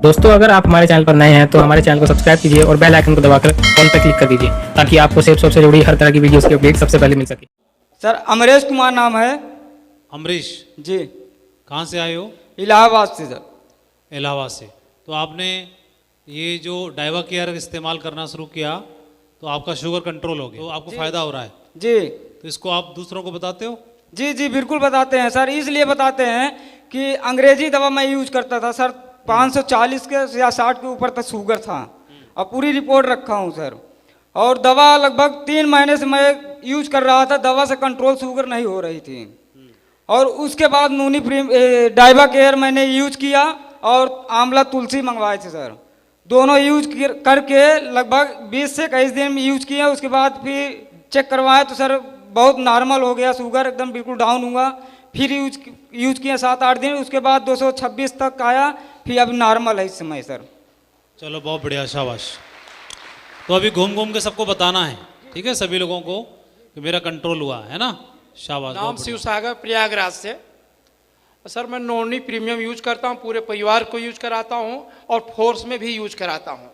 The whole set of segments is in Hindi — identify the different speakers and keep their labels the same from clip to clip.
Speaker 1: दोस्तों अगर आप हमारे चैनल पर नए हैं तो हमारे चैनल को सब्सक्राइब कीजिए और बेल आइकन को दबाकर ऑल पर क्लिक कर दीजिए ताकि आपको सेफ से जुड़ी हर तरह की वीडियोस की अपडेट सबसे पहले मिल सके।
Speaker 2: सर अमरेश कुमार नाम है।
Speaker 3: अमरीश
Speaker 2: जी,
Speaker 3: कहाँ से आए हो?
Speaker 2: इलाहाबाद से सर।
Speaker 3: इलाहाबाद से। तो आपने ये जो डाइवा केयर इस्तेमाल करना शुरू किया तो आपका शुगर कंट्रोल हो गया, तो आपको फ़ायदा हो रहा है।
Speaker 2: जी
Speaker 3: तो इसको आप दूसरों को बताते हो?
Speaker 2: जी जी बिल्कुल बताते हैं सर। इसलिए बताते हैं कि अंग्रेजी दवा मैं यूज करता था सर, 540 के या 60 के ऊपर तक शुगर था। अब पूरी रिपोर्ट रखा हूँ सर। और दवा लगभग 3 महीने से मैं यूज कर रहा था, दवा से कंट्रोल शुगर नहीं हो रही थी। और उसके बाद नूनी डाइवा केयर मैंने यूज किया और आंवला तुलसी मंगवाए थे सर। दोनों यूज करके लगभग 20 से 21 दिन में यूज किया। उसके बाद फिर चेक करवाए तो सर बहुत नॉर्मल हो गया, शुगर एकदम बिल्कुल डाउन हुआ। फिर यूज किया 7-8 दिन, उसके बाद 226 तक आया, फिर अब नॉर्मल है इस समय सर।
Speaker 3: चलो बहुत बढ़िया, शाबाश। तो अभी घूम घूम के सबको बताना है, ठीक है, सभी लोगों को कि मेरा कंट्रोल हुआ है ना। शाबाश।
Speaker 4: नाम शिव सागर प्रयागराज से। सर मैं नॉनी प्रीमियम यूज करता हूँ, पूरे परिवार को यूज कराता हूँ और फोर्स में भी यूज कराता हूँ।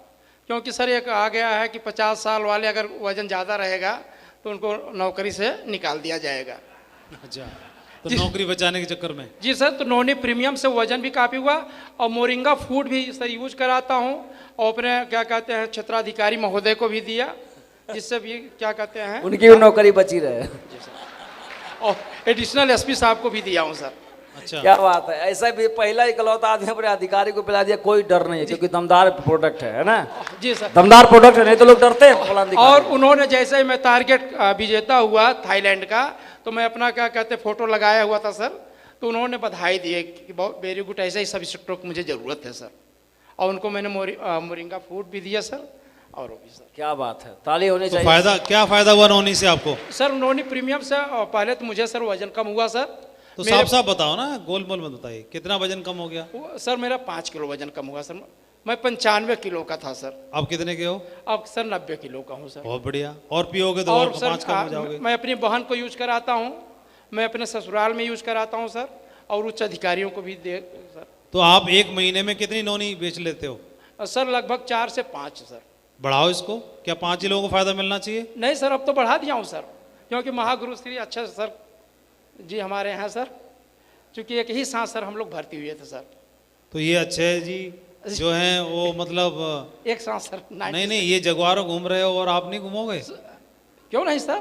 Speaker 4: क्योंकि सर एक आ गया है कि 50 साल वाले अगर वजन ज़्यादा रहेगा तो उनको नौकरी से निकाल दिया जाएगा।
Speaker 3: अच्छा, तो नौकरी बचाने के चक्कर में?
Speaker 4: जी सर, तो नॉनी प्रीमियम से वजन भी काफ़ी हुआ। और मोरिंगा फूड भी सर यूज कराता हूँ और अपने क्या कहते हैं क्षेत्राधिकारी महोदय को भी दिया, जिससे भी क्या कहते हैं
Speaker 5: उनकी भी नौकरी बची रहे।
Speaker 4: और एडिशनल एसपी साहब को भी दिया हूँ सर।
Speaker 3: अच्छा,
Speaker 5: क्या बात है, ऐसा भी पहला इकलौता आदमी अपने अधिकारी को पिला दिया, कोई डर नहीं है क्योंकि दमदार प्रोडक्ट है ना।
Speaker 4: जी सर,
Speaker 5: दमदार प्रोडक्ट है, नहीं तो लोग डरते हैं।
Speaker 4: और उन्होंने जैसे ही मैं टारगेट विजेता हुआ थाईलैंड का, तो मैं अपना क्या कहते हैं फोटो लगाया हुआ था सर। तो उन्होंने बधाई दी कि बहुत वेरी गुड, ऐसे ही सब स्टॉक को मुझे ज़रूरत है सर। और उनको मैंने मोरिंगा फूड भी दिया सर। और वो भी सर।
Speaker 5: क्या बात है, ताली होनी
Speaker 3: तो
Speaker 5: चाहिए।
Speaker 3: फायदा क्या फायदा हुआ नौनी से आपको?
Speaker 4: सर नॉनी प्रीमियम से पहले तो मुझे सर वजन कम हुआ सर।
Speaker 3: तो साफ साफ बताओ ना, गोल मोल मत बताइए, कितना वजन कम हो गया?
Speaker 4: सर मेरा 5 किलो वजन कम हुआ सर। मैं 95 किलो का था सर।
Speaker 3: अब कितने के हो?
Speaker 4: अब सर 90 किलो का हूँ सर।
Speaker 3: बहुत बढ़िया। और पियोगे तो
Speaker 4: और
Speaker 3: और
Speaker 4: सर
Speaker 3: 5 कम हो जाओगे।
Speaker 4: मैं अपनी बहन को यूज कराता हूँ, मैं अपने ससुराल में यूज कराता हूँ सर, और उच्च अधिकारियों को भी दे सर।
Speaker 3: तो आप एक महीने में कितनी नौनी बेच लेते हो?
Speaker 4: सर लगभग 4 से 5 सर।
Speaker 3: बढ़ाओ इसको, क्या 5 ही लोगों को फायदा मिलना चाहिए?
Speaker 4: नहीं सर, अब तो बढ़ा दिया हूँ सर, क्योंकि महागुरु श्री अच्छे सर जी हमारे यहाँ सर, क्योंकि एक ही सांस सर हम लोग भर्ती हुए थे सर।
Speaker 3: तो ये अच्छे जी जो हैं वो मतलब
Speaker 4: एक सांस सर
Speaker 3: नहीं नहीं, ये जगुआरों घूम रहे हो और आप नहीं घूमोगे?
Speaker 4: क्यों नहीं सर?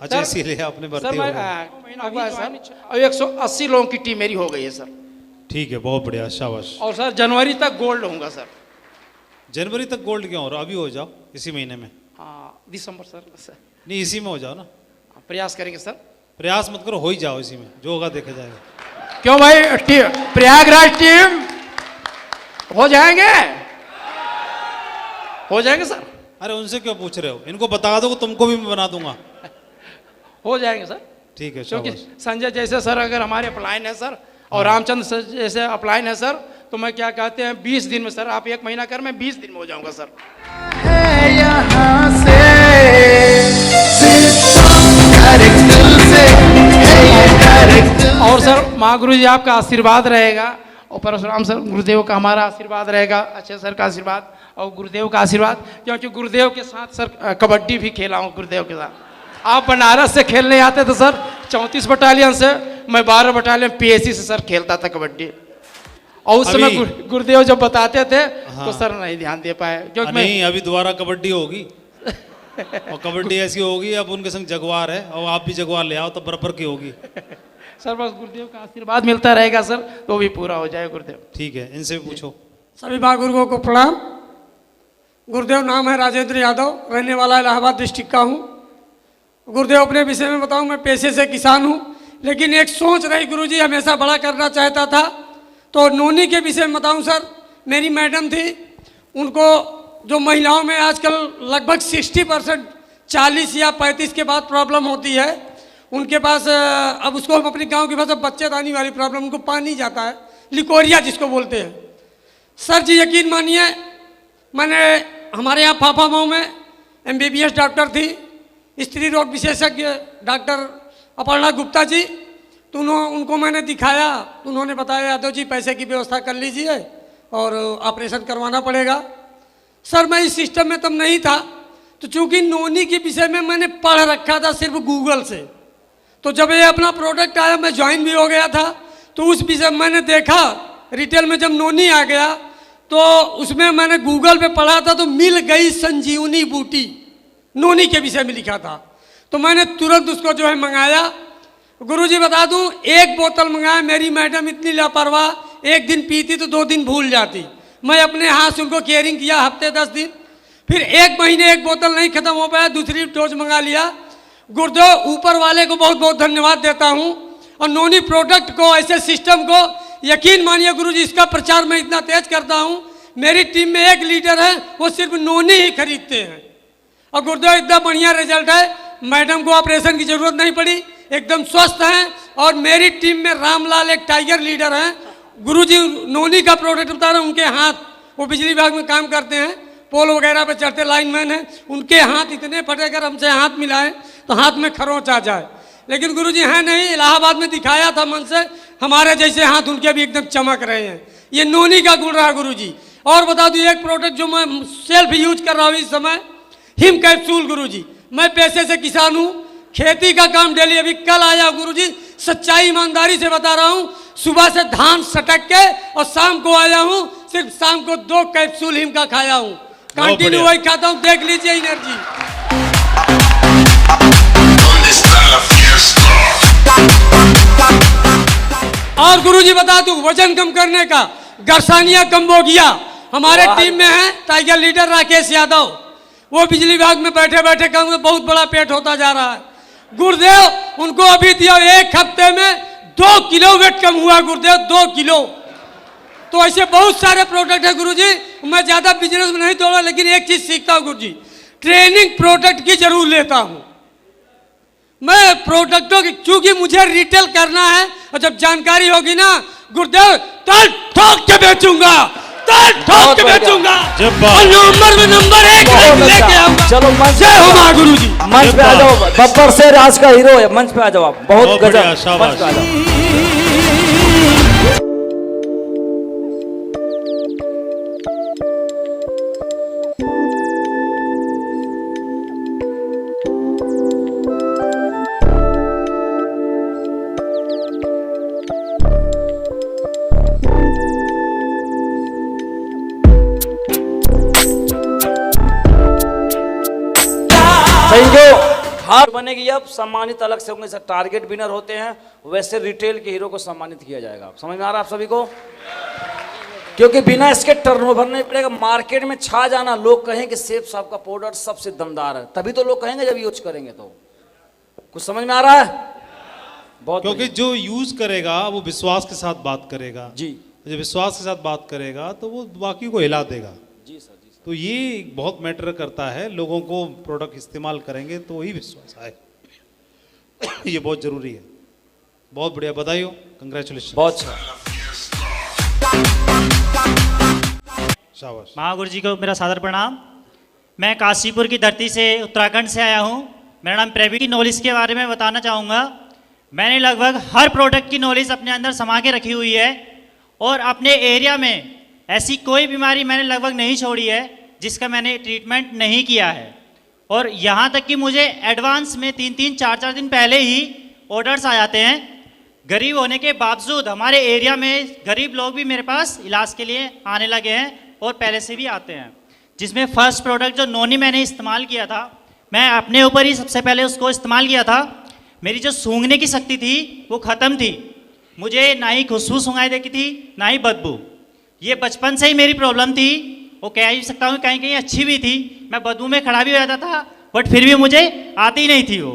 Speaker 3: अच्छा, इसीलिए आपने
Speaker 4: सर
Speaker 3: भर्ती हो
Speaker 4: मैं
Speaker 3: गए।
Speaker 4: महीना हुआ है सर, और 180 लोगों की टीम मेरी हो गई है सर।
Speaker 3: ठीक है, बहुत बढ़िया, शाबाश।
Speaker 4: और सर जनवरी तक गोल्ड होऊंगा सर।
Speaker 3: जनवरी तक गोल्ड क्यों हो रहा? अभी हो जाओ, इसी महीने में।
Speaker 4: हाँ दिसंबर सर।
Speaker 3: नहीं, इसी में हो जाओ ना।
Speaker 4: प्रयास करेंगे सर।
Speaker 3: प्रयास मत करो, हो ही जाओ इसी में, जो होगा देखा जाएगा।
Speaker 4: क्यों भाई, प्रयागराज टीम हो जाएंगे? हो जाएंगे सर।
Speaker 3: अरे उनसे क्यों पूछ रहे हो, इनको बता दो, तुमको भी मैं बना दूंगा।
Speaker 4: हो जाएंगे सर।
Speaker 3: ठीक है,
Speaker 4: क्योंकि
Speaker 3: शाबाश।
Speaker 4: संजय जैसे सर अगर हमारे अपलाइन है सर, और रामचंद्र सर जैसे अपलाइन है सर, तो मैं क्या कहते हैं 20 दिन में सर, आप 1 महीना कर, मैं 20 दिन में हो जाऊंगा सर। और सर महागुरु जी आपका आशीर्वाद रहेगा, और परशुराम सर गुरुदेव का हमारा आशीर्वाद रहेगा, अच्छे सर का आशीर्वाद और गुरुदेव का आशीर्वाद। क्योंकि गुरुदेव के साथ सर कबड्डी भी खेला हूँ गुरुदेव के साथ। आप बनारस से खेलने आते थे सर 34 बटालियन से, मैं 12 बटालियन PSC से सर खेलता था कबड्डी। और उस समय गुरुदेव जब बताते थे तो सर नहीं ध्यान दे पाए, क्योंकि
Speaker 3: नहीं, अभी दोबारा कबड्डी होगी और कबड्डी ऐसी होगी, अब उनके संग जगवार है और आप भी जगवार ले आओ तो बराबर की होगी।
Speaker 4: सर बस गुरुदेव का आशीर्वाद मिलता रहेगा सर, तो भी पूरा हो जाए गुरुदेव।
Speaker 3: ठीक है, इनसे भी पूछो।
Speaker 6: सभी महागुरुओं को प्रणाम। गुरुदेव नाम है राजेंद्र यादव, रहने वाला इलाहाबाद डिस्ट्रिक्ट का हूँ। गुरुदेव अपने विषय में बताऊँ, मैं पेशे से किसान हूँ, लेकिन एक सोच रही गुरुजी हमेशा बड़ा करना चाहता था। तो नोनी के विषय में बताऊँ सर, मेरी मैडम थी, उनको जो महिलाओं में आजकल लगभग 60% 40 या 35 के बाद प्रॉब्लम होती है, उनके पास अब उसको हम अपने गांव के पास बच्चेदानी वाली प्रॉब्लम, उनको पानी जाता है, लिकोरिया जिसको बोलते हैं। सर जी यकीन मानिए, मैंने हमारे यहाँ फाफा मऊ में MBBS डॉक्टर थी, स्त्री रोग विशेषज्ञ डॉक्टर अपर्णा गुप्ता जी, तो उनको मैंने दिखाया तो उन्होंने बताया यादव जी पैसे की व्यवस्था कर लीजिए और ऑपरेशन करवाना पड़ेगा। सर मैं इस सिस्टम में तब नहीं था, तो चूंकि नोनी के विषय में मैंने पढ़ रखा था सिर्फ गूगल से, तो जब ये अपना प्रोडक्ट आया मैं ज्वाइन भी हो गया था, तो उस विषय मैंने देखा रिटेल में जब नोनी आ गया तो उसमें मैंने गूगल पे पढ़ा था, तो मिल गई संजीवनी बूटी, नोनी के विषय में लिखा था, तो मैंने तुरंत उसको जो है मंगाया। गुरुजी बता दूं, एक बोतल मंगाया, मेरी मैडम इतनी लापरवाह, एक दिन पीती तो 2 दिन भूल जाती। मैं अपने हाथ से उनको केयरिंग किया हफ्ते 10 दिन, फिर 1 महीने एक बोतल नहीं खत्म हो पाया, दूसरी डोज मंगा लिया। गुरुदेव ऊपर वाले को बहुत बहुत धन्यवाद देता हूँ, और नोनी प्रोडक्ट को, ऐसे सिस्टम को, यकीन मानिए गुरुजी इसका प्रचार मैं इतना तेज करता हूँ, मेरी टीम में एक लीडर है वो सिर्फ नोनी ही खरीदते हैं, और गुरुदेव इतना बढ़िया रिजल्ट है। मैडम को ऑपरेशन की जरूरत नहीं पड़ी, एकदम स्वस्थ हैं। और मेरी टीम में रामलाल एक टाइगर लीडर हैं, गुरुजी नोनी का प्रोडक्ट बता रहे हैं, उनके हाथ, वो बिजली विभाग में काम करते हैं, पोल वगैरह पे चढ़ते लाइनमैन हैं, उनके हाथ इतने फटे, अगर हमसे हाथ मिलाएं तो हाथ में खरोंच आ जाए, लेकिन गुरुजी हैं नहीं, इलाहाबाद में दिखाया था मन से, हमारे जैसे हाथ उनके भी एकदम चमक रहे हैं। ये नोनी का गुण रहा गुरुजी। और बता दूं एक प्रोडक्ट जो मैं सेल्फ यूज कर रहा हूँ इस समय, हिम कैप्सूल। गुरुजी मैं पैसे से किसान हूँ, खेती का काम डेली, अभी कल आया गुरुजी, सच्चाई ईमानदारी से बता रहा हूँ, सुबह से धान सटक के और शाम को आया हूँ, सिर्फ शाम को 2 कैप्सूल हिम का खाया हूँ, कंटिन्यू वही खाता हूँ, देख लीजिए एनर्जी। और गुरुजी बता दूं वजन कम करने का, गरसानिया कंबोगिया हमारे टीम में है, टाइगर लीडर राकेश यादव, वो बिजली विभाग में बैठे बैठे कहूँगा बहुत बड़ा पेट होता जा रहा है। गुरुदेव उनको अभी दिया, 1 हफ्ते में 2 किलो वेट कम हुआ गुरुदेव, 2 किलो। तो ऐसे बहुत सारे प्रोडक्ट है गुरुजी, मैं ज्यादा बिजनेस में नहीं तोड़ा, लेकिन एक चीज सीखता हूँ गुरुजी, ट्रेनिंग प्रोडक्ट की जरूर लेता हूँ मैं प्रोडक्टों की, चूंकि मुझे रिटेल करना है, और जब जानकारी होगी ना गुरुदेव तल ठोक के बेचूंगा, तल ठोक के बेचूंगा, और नवंबर में नंबर 1 लेके आऊंगा।
Speaker 5: चलो मंच
Speaker 6: जय हो मां गुरुजी।
Speaker 5: मंच पे आ जाओ, बब्बर शेर आज का हीरो है, मंच पे आ जाओ आप, बहुत गजब, मंच पे आ जाओ। जो हार बनेगी अब सम्मानित अलग से होंगे, टारगेट विनर होते हैं वैसे रिटेल के हीरो को सम्मानित किया जाएगा। समझ में आ रहा है आप सभी को? क्योंकि बिना इसके टर्नओवर नहीं पड़ेगा, मार्केट में छा जाना, लोग कहें कि सेठ साहब का प्रोडक्ट सबसे दमदार है, तभी तो लोग कहेंगे जब यूज करेंगे। तो कुछ समझ में आ रहा है? बहुत,
Speaker 3: क्योंकि जो यूज करेगा वो विश्वास के साथ बात करेगा
Speaker 5: जी,
Speaker 3: जब विश्वास के साथ बात करेगा तो वो बाकी को हिला देगा
Speaker 5: जी सर, जी सर।
Speaker 3: तो ये बहुत मैटर करता है, लोगों को प्रोडक्ट इस्तेमाल करेंगे तो ही विश्वास आए ये बहुत जरूरी है। बहुत बढ़िया, बधाई हो, कंग्रेचुलेशन,
Speaker 5: बहुत अच्छा।
Speaker 3: शाबाश।
Speaker 7: महागुरु जी को मेरा सादर प्रणाम। मैं काशीपुर की धरती से, उत्तराखंड से आया हूँ। मेरा नाम प्रवीण। की नॉलेज के बारे में बताना चाहूँगा। मैंने लगभग हर प्रोडक्ट की नॉलेज अपने अंदर समा के रखी हुई है, और अपने एरिया में ऐसी कोई बीमारी मैंने लगभग नहीं छोड़ी है जिसका मैंने ट्रीटमेंट नहीं किया है। और यहाँ तक कि मुझे एडवांस में 3-3, 4-4 दिन पहले ही ऑर्डर्स आ जाते हैं। गरीब होने के बावजूद हमारे एरिया में गरीब लोग भी मेरे पास इलाज के लिए आने लगे हैं, और पहले से भी आते हैं। जिसमें फर्स्ट प्रोडक्ट जो नोनी मैंने इस्तेमाल किया था, मैं अपने ऊपर ही सबसे पहले उसको इस्तेमाल किया था। मेरी जो सूंघने की शक्ति थी वो ख़त्म थी, मुझे ना ही खुशबू सुंघाई देती थी ना ही बदबू। ये बचपन से ही मेरी प्रॉब्लम थी, वो कह ही सकता हूँ कहीं कहीं अच्छी भी थी। मैं बदबू में खड़ा भी हो जाता था, बट फिर भी मुझे आती नहीं थी वो,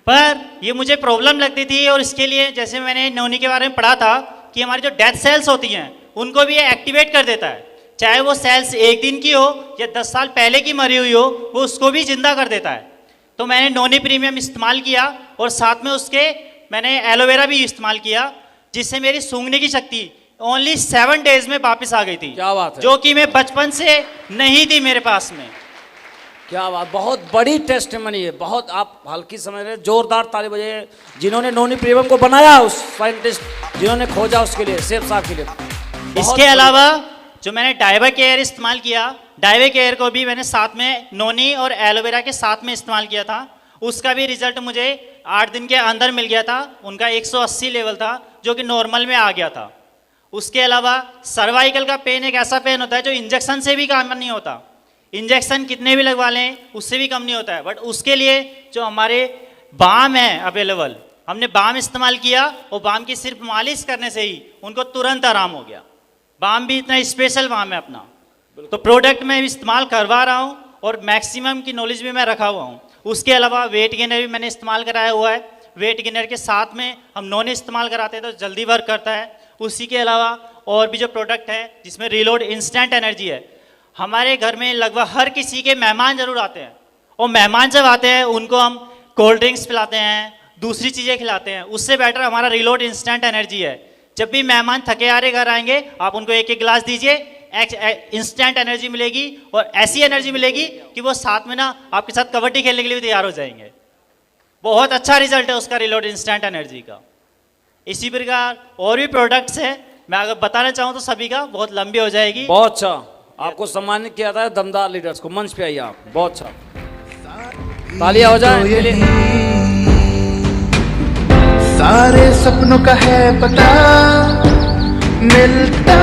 Speaker 7: पर ये मुझे प्रॉब्लम लगती थी। और इसके लिए जैसे मैंने नोनी के बारे में पढ़ा था कि हमारी जो डेथ सेल्स होती हैं उनको भी ये एक्टिवेट कर देता है, चाहे वो सेल्स 1 दिन की हो या 10 साल पहले की मरी हुई हो, वो उसको भी जिंदा कर देता है। तो मैंने नोनी प्रीमियम इस्तेमाल किया, और साथ में उसके मैंने एलोवेरा भी इस्तेमाल किया, जिससे मेरी सूंघने की शक्ति ओनली 7 डेज में वापस आ गई थी।
Speaker 5: क्या बात है,
Speaker 7: जो कि मैं बचपन से नहीं थी मेरे पास में।
Speaker 5: क्या बात, बहुत बड़ी टेस्टिमनी है, बहुत आप हल्की समझ रहे, जोरदार ताली बजाइए जिन्होंने नोनी प्रीमियम को बनाया, उस साइंटिस्ट जिन्होंने खोजा उसके लिए, शेफ साहब के लिए।
Speaker 7: इसके अलावा जो मैंने डाइवर केयर इस्तेमाल किया, डाइवर केयर को भी मैंने साथ में नोनी और एलोवेरा के साथ में इस्तेमाल किया था। उसका भी रिजल्ट मुझे 8 दिन के अंदर मिल गया था। उनका 180 लेवल था जो कि नॉर्मल में आ गया था। उसके अलावा सर्वाइकल का पेन एक ऐसा पेन होता है जो इंजेक्शन से भी काम नहीं होता। इंजेक्शन कितने भी लगवा लें उससे भी कम नहीं होता है, बट उसके लिए जो हमारे बाम है अवेलेबल, हमने बाम इस्तेमाल किया और बाम की सिर्फ मालिश करने से ही उनको तुरंत आराम हो गया। बाम भी इतना स्पेशल बाम है अपना। तो प्रोडक्ट मैं इस्तेमाल करवा रहा हूँ और मैक्सिमम की नॉलेज भी मैं रखा हुआ हूँ। उसके अलावा वेट गेनर भी मैंने इस्तेमाल कराया हुआ है। वेट गेनर के साथ में हम नॉन इस्तेमाल कराते हैं तो जल्दी वर्क करता है। उसी के अलावा और भी जो प्रोडक्ट है जिसमें रिलोड इंस्टेंट एनर्जी है। हमारे घर में लगभग हर किसी के मेहमान जरूर आते हैं और मेहमान जब आते हैं उनको हम कोल्ड ड्रिंक्स पिलाते हैं, दूसरी चीज़ें खिलाते हैं। उससे बेटर हमारा रिलोड इंस्टेंट एनर्जी है। जब भी मेहमान थके हारे घर आएंगे आप उनको एक एक गिलास दीजिए, इंस्टेंट एनर्जी मिलेगी और ऐसी एनर्जी मिलेगी कि वो साथ में ना आपके साथ कबड्डी खेलने के लिए भी तैयार हो जाएंगे। बहुत अच्छा रिजल्ट है उसका रिलोड इंस्टेंट एनर्जी का। इसी प्रकार और भी प्रोडक्ट्स हैं, मैं अगर बताना चाहूँ तो सभी का बहुत लंबी हो जाएगी।
Speaker 5: बहुत अच्छा, आपको सम्मानित किया था दमदार लीडर्स को। मंच पे आइए आप, बहुत अच्छा, तालियां हो जाए।
Speaker 8: सारे सपनों का है पता, मिलता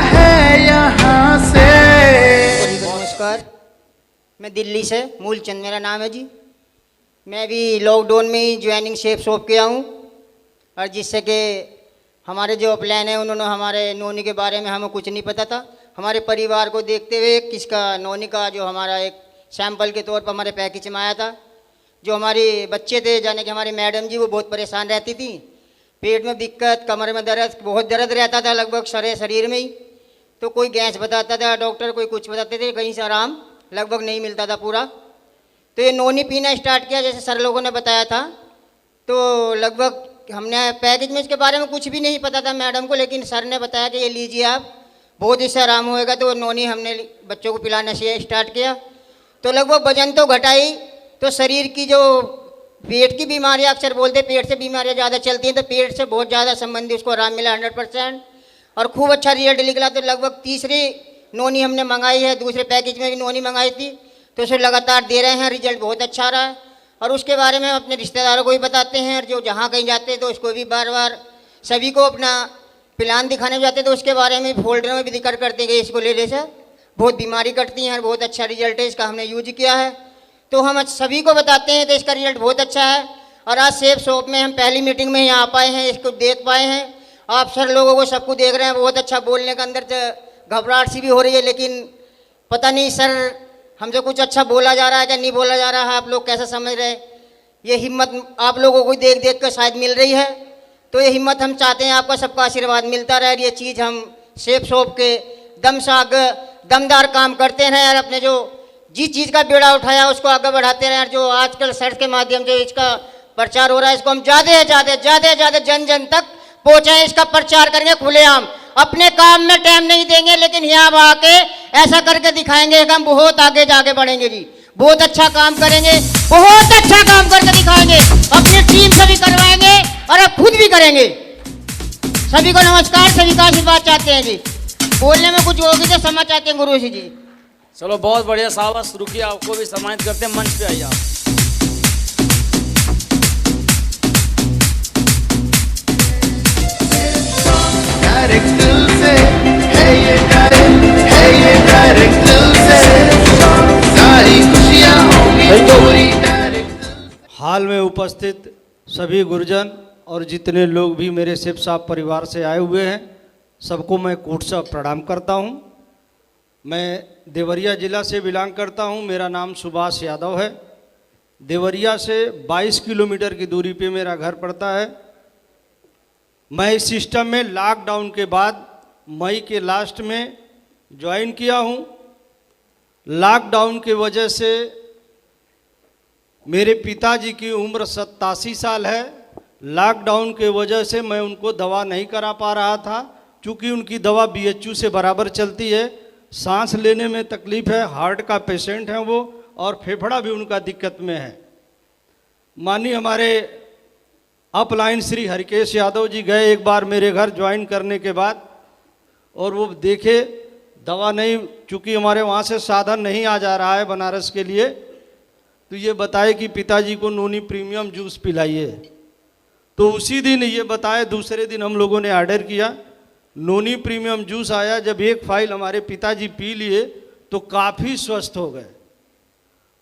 Speaker 8: है यहाँ से।
Speaker 9: नमस्कार, मैं दिल्ली से मूलचंद मेरा नाम है जी। मैं भी लॉकडाउन में ही ज्वाइनिंग शेप शॉप किया हूँ और जिससे कि हमारे जो प्लान है उन्होंने हमारे नोनी के बारे में हमें कुछ नहीं पता था। हमारे परिवार को देखते हुए किसका नोनी का जो हमारा एक सैंपल के तौर पर हमारे पैकेज में आया था। जो हमारे बच्चे थे जाने कि हमारी मैडम जी वो बहुत परेशान रहती थी, पेट में दिक्कत, कमर में दर्द, बहुत दर्द रहता था लगभग सारे शरीर में ही। तो कोई गैस बताता था डॉक्टर, कोई कुछ बताते थे, कहीं से आराम लगभग नहीं मिलता था पूरा। तो ये नोनी पीना स्टार्ट किया जैसे सर लोगों ने बताया था। तो लगभग हमने पैकेज में इसके बारे में कुछ भी नहीं पता था मैडम को, लेकिन सर ने बताया कि ये लीजिए आप, बहुत इससे आराम होएगा। तो नोनी हमने बच्चों को पिलाना से स्टार्ट किया। तो लगभग वजन तो घटाई, तो शरीर की जो पेट की बीमारियाँ अक्सर बोलते पेट से बीमारियाँ ज़्यादा चलती हैं, तो पेट से बहुत ज़्यादा संबंधी उसको आराम मिला 100% और खूब अच्छा रिजल्ट निकला। तो लगभग तीसरी नोनी हमने मंगाई है, दूसरे पैकेज में भी नोनी मंगाई थी, तो उसे लगातार दे रहे हैं, रिजल्ट बहुत अच्छा रहा है। और उसके बारे में अपने रिश्तेदारों को भी बताते हैं और जो जहाँ कहीं जाते हैं तो उसको भी बार बार सभी को अपना प्लान दिखाने जाते तो उसके बारे में फोल्डर में भी जिक्र करते हैं कि इसको लेने से बहुत बीमारी कटती है और बहुत अच्छा रिजल्ट है इसका, हमने यूज किया है। तो हम सभी को बताते हैं तो इसका रिजल्ट बहुत अच्छा है। और आज सेफ शॉप में हम पहली मीटिंग में यहाँ आ पाए हैं, इसको देख पाए हैं। आप सर लोगों को सबको देख रहे हैं, बहुत अच्छा बोलने का अंदर से घबराहट सी भी हो रही है, लेकिन पता नहीं सर हमसे कुछ अच्छा बोला जा रहा है क्या नहीं बोला जा रहा है, आप लोग कैसा समझ रहे हैं। ये हिम्मत आप लोगों को देख देख कर शायद मिल रही है। तो ये हिम्मत हम चाहते हैं आपका सबका आशीर्वाद मिलता रहे। ये चीज़ हम सेफ शॉप के दम से आगे दमदार काम करते रहें और अपने जो जिस चीज़ का बेड़ा उठाया उसको आगे बढ़ाते रहें। जो आजकल सर्च के माध्यम से इसका प्रचार हो रहा है, इसको हम ज़्यादा जन जन तक पहुँचाएँ, इसका प्रचार करेंगे खुलेआम। अपने काम में टाइम नहीं देंगे, लेकिन यहाँ आके ऐसा करके दिखाएंगे कि हम बहुत आगे बढ़ेंगे जी, बहुत अच्छा काम करेंगे, बहुत अच्छा काम करके दिखाएंगे, अपनी टीम से भी करवाएंगे और अब खुद भी करेंगे। सभी को नमस्कार, सभी का आशीर्वाद चाहते हैं जी। बोलने में कुछ होगी तो समझ चाहते हैं गुरु जी।
Speaker 5: चलो बहुत बढ़िया, शाबाश, रुकिए, आपको भी सम्मानित करते हैं। मंच पे आइए आप।
Speaker 8: डायरेक्ट दिल से है ये डायरेक्ट दिल से सारी खुशियाँ होंगी पूरी डायरेक्ट।
Speaker 10: हाल में उपस्थित सभी गुरुजन और जितने लोग भी मेरे शिव साहब परिवार से आए हुए हैं, सबको मैं कोट से प्रणाम करता हूं। मैं देवरिया ज़िला से बिलोंग करता हूं। मेरा नाम सुभाष यादव है। देवरिया से 22 किलोमीटर की दूरी पे मेरा घर पड़ता है। मैं इस सिस्टम में लॉकडाउन के बाद मई के लास्ट में ज्वाइन किया हूं। लॉकडाउन की वजह से मेरे पिताजी की उम्र 87 साल है। लॉकडाउन के वजह से मैं उनको दवा नहीं करा पा रहा था, चूँकि उनकी दवा BHU से बराबर चलती है। सांस लेने में तकलीफ़ है, हार्ट का पेशेंट है वो, और फेफड़ा भी उनका दिक्कत में है। माननीय हमारे अपलाइन श्री हरिकेश यादव जी गए एक बार मेरे घर ज्वाइन करने के बाद, और वो देखे दवा नहीं, चूँकि हमारे वहाँ से साधन नहीं आ जा रहा है बनारस के लिए, तो ये बताए कि पिताजी को नोनी प्रीमियम जूस पिलाइए। तो उसी दिन ये बताए, दूसरे दिन हम लोगों ने ऑर्डर किया, नोनी प्रीमियम जूस आया। जब एक फाइल हमारे पिताजी पी लिए तो काफ़ी स्वस्थ हो गए।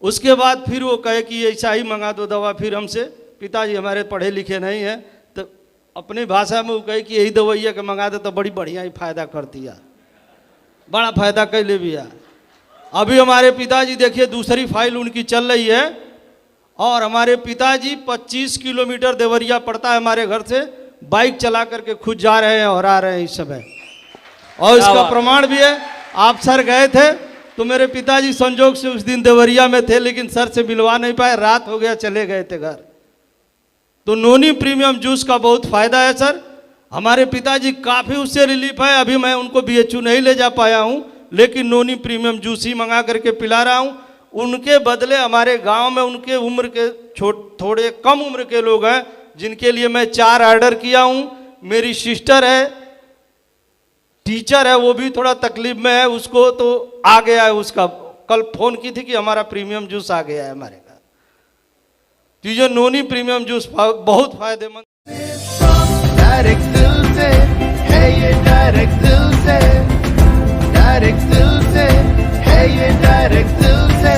Speaker 10: उसके बाद फिर वो कहे कि ऐसा ही मंगा दो दवा। फिर हमसे, पिताजी हमारे पढ़े लिखे नहीं हैं, तो अपनी भाषा में वो कहे कि यही दवाइया के मंगा दो तो बड़ी बढ़िया ही फायदा करती है, बड़ा फायदा कर ले भी। अभी हमारे पिताजी देखिए दूसरी फाइल उनकी चल रही है, और हमारे पिताजी 25 किलोमीटर देवरिया पड़ता है हमारे घर से, बाइक चला करके खुद जा रहे हैं और आ रहे हैं इस समय। और इसका प्रमाण भी है, आप सर गए थे तो मेरे पिताजी संजोग से उस दिन देवरिया में थे, लेकिन सर से मिलवा नहीं पाए, रात हो गया, चले गए थे घर। तो नोनी प्रीमियम जूस का बहुत फायदा है सर। हमारे पिताजी काफ़ी उससे रिलीफ है। अभी मैं उनको BHU नहीं ले जा पाया हूँ, लेकिन नोनी प्रीमियम जूस ही मंगा करके पिला रहा हूँ। उनके बदले हमारे गांव में उनके उम्र के थोड़े कम उम्र के लोग हैं, जिनके लिए मैं 4 ऑर्डर किया हूँ। मेरी सिस्टर है, टीचर है, वो भी थोड़ा तकलीफ में है, उसको तो आ गया है, उसका कल फोन की थी कि हमारा प्रीमियम जूस आ गया है हमारे घर। तो ये नोनी प्रीमियम जूस बहुत फायदेमंद।
Speaker 8: डायरेक्ट दिल से है ये, डायरेक्ट दिल से, डायरेक्ट दिल से है ये, डायरेक्ट दिल से।